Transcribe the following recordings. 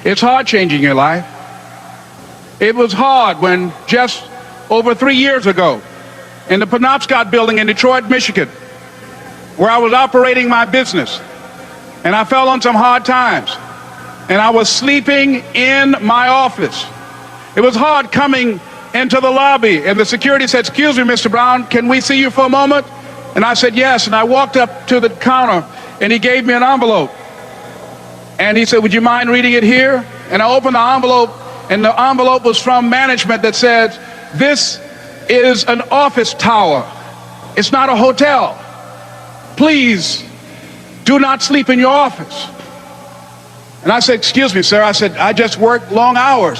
It's hard changing your life. It was hard when just over 3 years ago, in the Penobscot building in Detroit, Michigan, where I was operating my business, and I fell on some hard times, and I was sleeping in my office. It was hard coming into the lobby, and the security said, "Excuse me, Mr. Brown, can we see you for a moment?" And I said, "Yes." And I walked up to the counter, and he gave me an envelope. And he said, "Would you mind reading it here?" And I opened the envelope, and the envelope was from management that said, "This is an office tower. It's not a hotel. Please do not sleep in your office." And I said, "Excuse me, sir." I said, "I just work long hours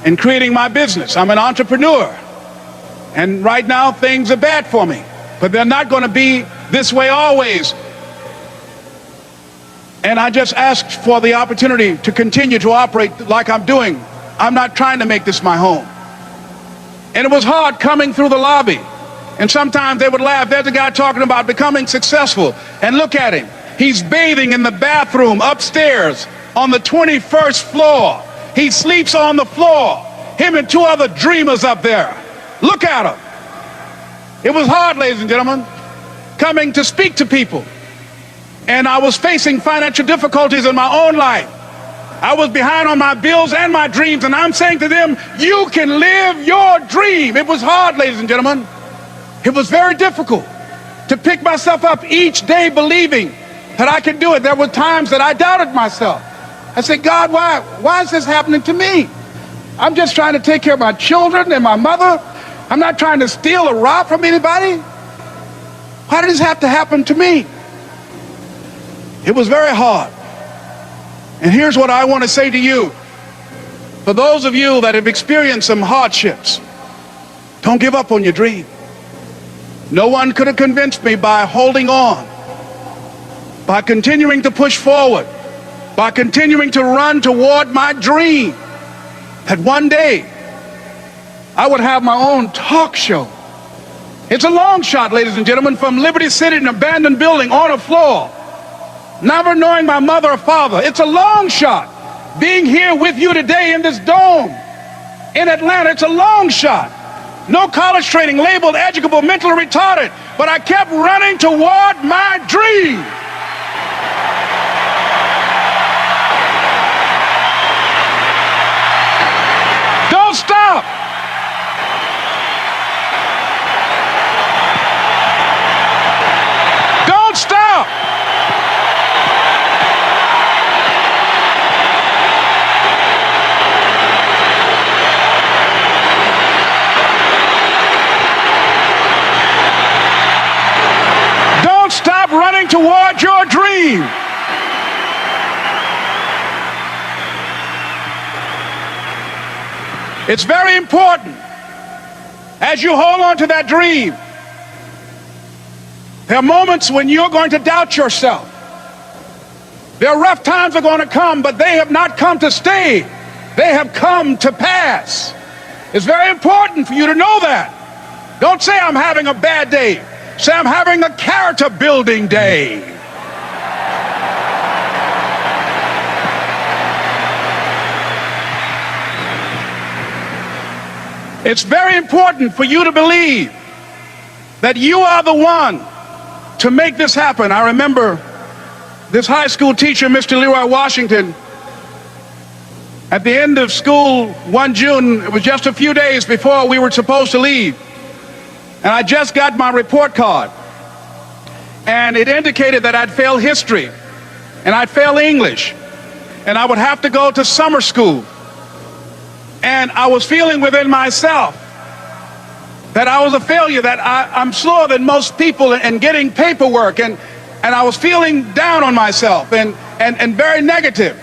in creating my business. I'm an entrepreneur. And right now things are bad for me, but they're not going to be this way always. And I just asked for the opportunity to continue to operate like I'm doing. I'm not trying to make this my home." And it was hard coming through the lobby. And sometimes they would laugh. There's a guy talking about becoming successful. And look at him. He's bathing in the bathroom upstairs on the 21st floor. He sleeps on the floor. Him and 2 other dreamers up there. Look at him. It was hard, ladies and gentlemen, coming to speak to people. And I was facing financial difficulties in my own life. I was behind on my bills and my dreams, and I'm saying to them, you can live your dream. It was hard, ladies and gentlemen. It was very difficult to pick myself up each day believing that I could do it. There were times that I doubted myself. I said, "God, why is this happening to me? I'm just trying to take care of my children and my mother. I'm not trying to steal or rob from anybody. Why did this have to happen to me?" It was very hard. And here's what I want to say to you. For those of you that have experienced some hardships, don't give up on your dream. No one could have convinced me by holding on, by continuing to push forward, by continuing to run toward my dream, that one day I would have my own talk show. It's a long shot, ladies and gentlemen, from Liberty City, an abandoned building on a floor, never knowing my mother or father. It's a long shot. Being here with you today in this dome in Atlanta, it's a long shot. No college training, labeled educable, mentally retarded, but I kept running toward my dream. Don't stop. Don't stop. Don't stop running toward your dream. It's very important as you hold on to that dream. There are moments when you're going to doubt yourself. There are rough times are going to come, but they have not come to stay. They have come to pass. It's very important for you to know that. Don't say I'm having a bad day. Say I'm having a character building day. It's very important for you to believe that you are the one to make this happen. I remember this high school teacher, Mr. Leroy Washington, at the end of school one June, it was just a few days before we were supposed to leave, and I just got my report card, and it indicated that I'd failed history, and I'd failed English, and I would have to go to summer school. And I was feeling within myself that I was a failure, that I'm slower than most people in getting paperwork, and I was feeling down on myself and very negative.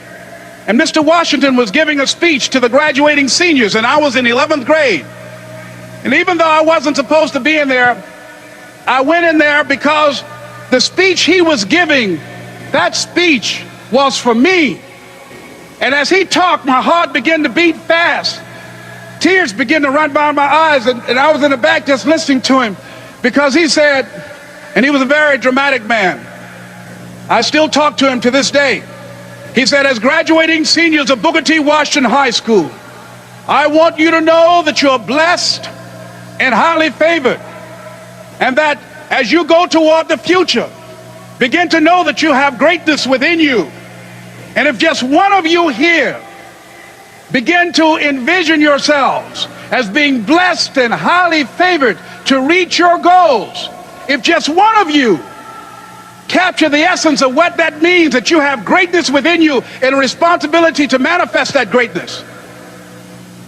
And Mr. Washington was giving a speech to the graduating seniors, and I was in 11th grade. And even though I wasn't supposed to be in there, I went in there because the speech he was giving, that speech was for me. And as he talked, my heart began to beat fast. Tears began to run down my eyes, and I was in the back just listening to him, because he said, and he was a very dramatic man. I still talk to him to this day. He said, as graduating seniors of Booker T. Washington High School, I want you to know that you're blessed and highly favored, and that as you go toward the future, begin to know that you have greatness within you. And if just one of you here begin to envision yourselves as being blessed and highly favored to reach your goals, if just one of you capture the essence of what that means, that you have greatness within you and a responsibility to manifest that greatness,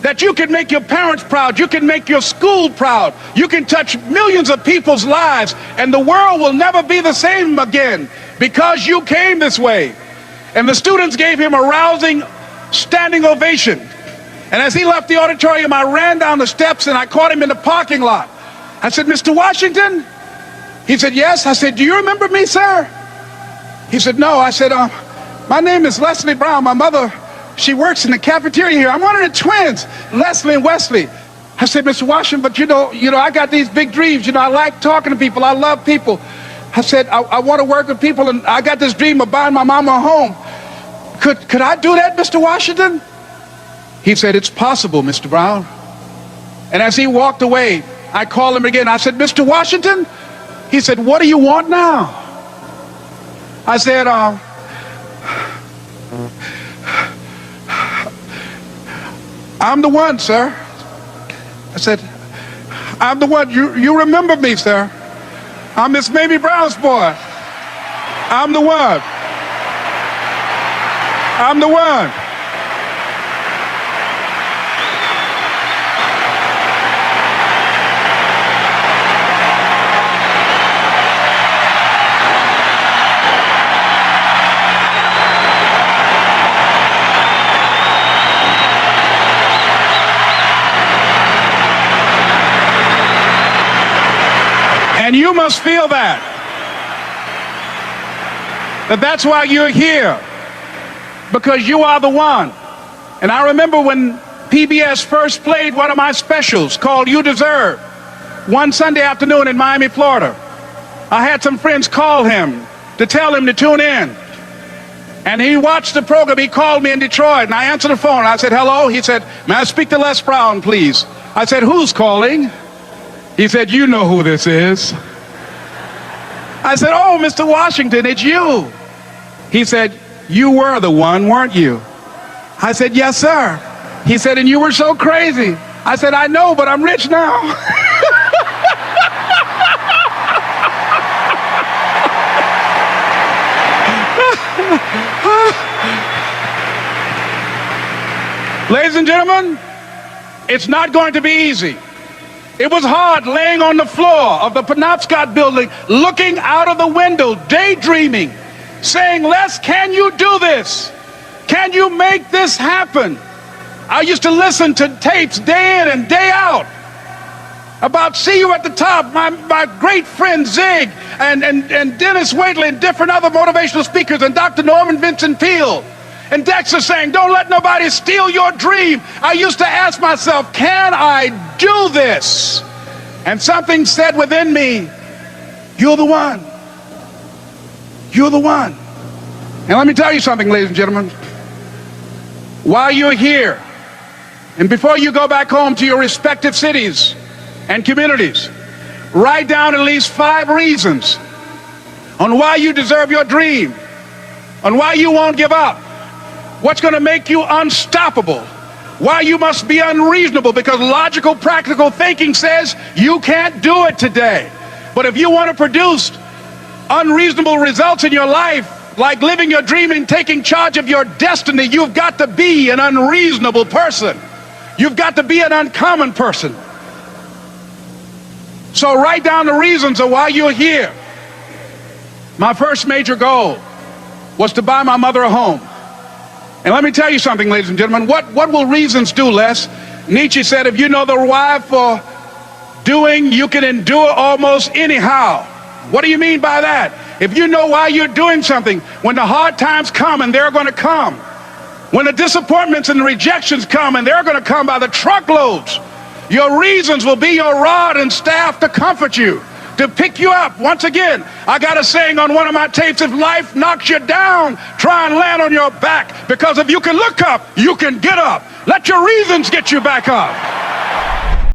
that you can make your parents proud, you can make your school proud, you can touch millions of people's lives, and the world will never be the same again because you came this way. And the students gave him a rousing standing ovation. And as he left the auditorium, I ran down the steps and I caught him in the parking lot. I said, Mr. Washington? He said, yes. I said, do you remember me, sir? He said, no. I said, my name is Leslie Brown. My mother, she works in the cafeteria here. I'm one of the twins, Leslie and Wesley. I said, Mr. Washington, but you know, I got these big dreams. I like talking to people. I love people. I said, I want to work with people, and I got this dream of buying my mama a home. Could I do that, Mr. Washington? He said, it's possible, Mr. Brown. And as he walked away, I called him again. I said, Mr. Washington? He said, what do you want now? I said, I'm the one, sir. I said, I'm the one. You remember me, sir. I'm Miss Mamie Brown's boy. I'm the one. I'm the one. And you must feel that's why you're here, because you are the one. And I remember when PBS first played one of my specials called You Deserve, one Sunday afternoon in Miami, Florida. I had some friends call him to tell him to tune in. And he watched the program. He called me in Detroit, and I answered the phone. I said, hello. He said, may I speak to Les Brown, please? I said, who's calling? He said, you know who this is. I said, oh, Mr. Washington, it's you. He said, you were the one, weren't you? I said, yes, sir. He said, and you were so crazy. I said, I know, but I'm rich now. Ladies and gentlemen, it's not going to be easy. It was hard laying on the floor of the Penobscot building, looking out of the window, daydreaming, saying, Les, can you do this? Can you make this happen? I used to listen to tapes day in and day out about See You at the Top, my great friend Zig and Dennis Waitley and different other motivational speakers, and Dr. Norman Vincent Peale. And Dexter saying, don't let nobody steal your dream. I used to ask myself, can I do this? And something said within me, you're the one. You're the one. And let me tell you something, ladies and gentlemen. While you're here, and before you go back home to your respective cities and communities, write down at least 5 reasons on why you deserve your dream, on why you won't give up, what's going to make you unstoppable, why you must be unreasonable, because logical, practical thinking says you can't do it today. But if you want to produce unreasonable results in your life, like living your dream and taking charge of your destiny, you've got to be an unreasonable person. You've got to be an uncommon person. So write down the reasons of why you're here. My first major goal was to buy my mother a home. And let me tell you something, ladies and gentlemen. What will reasons do, Les? Nietzsche said, if you know the why for doing, you can endure almost anyhow. What do you mean by that? If you know why you're doing something, when the hard times come, and they're going to come, when the disappointments and the rejections come, and they're going to come by the truckloads, your reasons will be your rod and staff to comfort you, to pick you up. Once again, I got a saying on one of my tapes: if life knocks you down, try and land on your back, because if you can look up, you can get up. Let your reasons get you back up.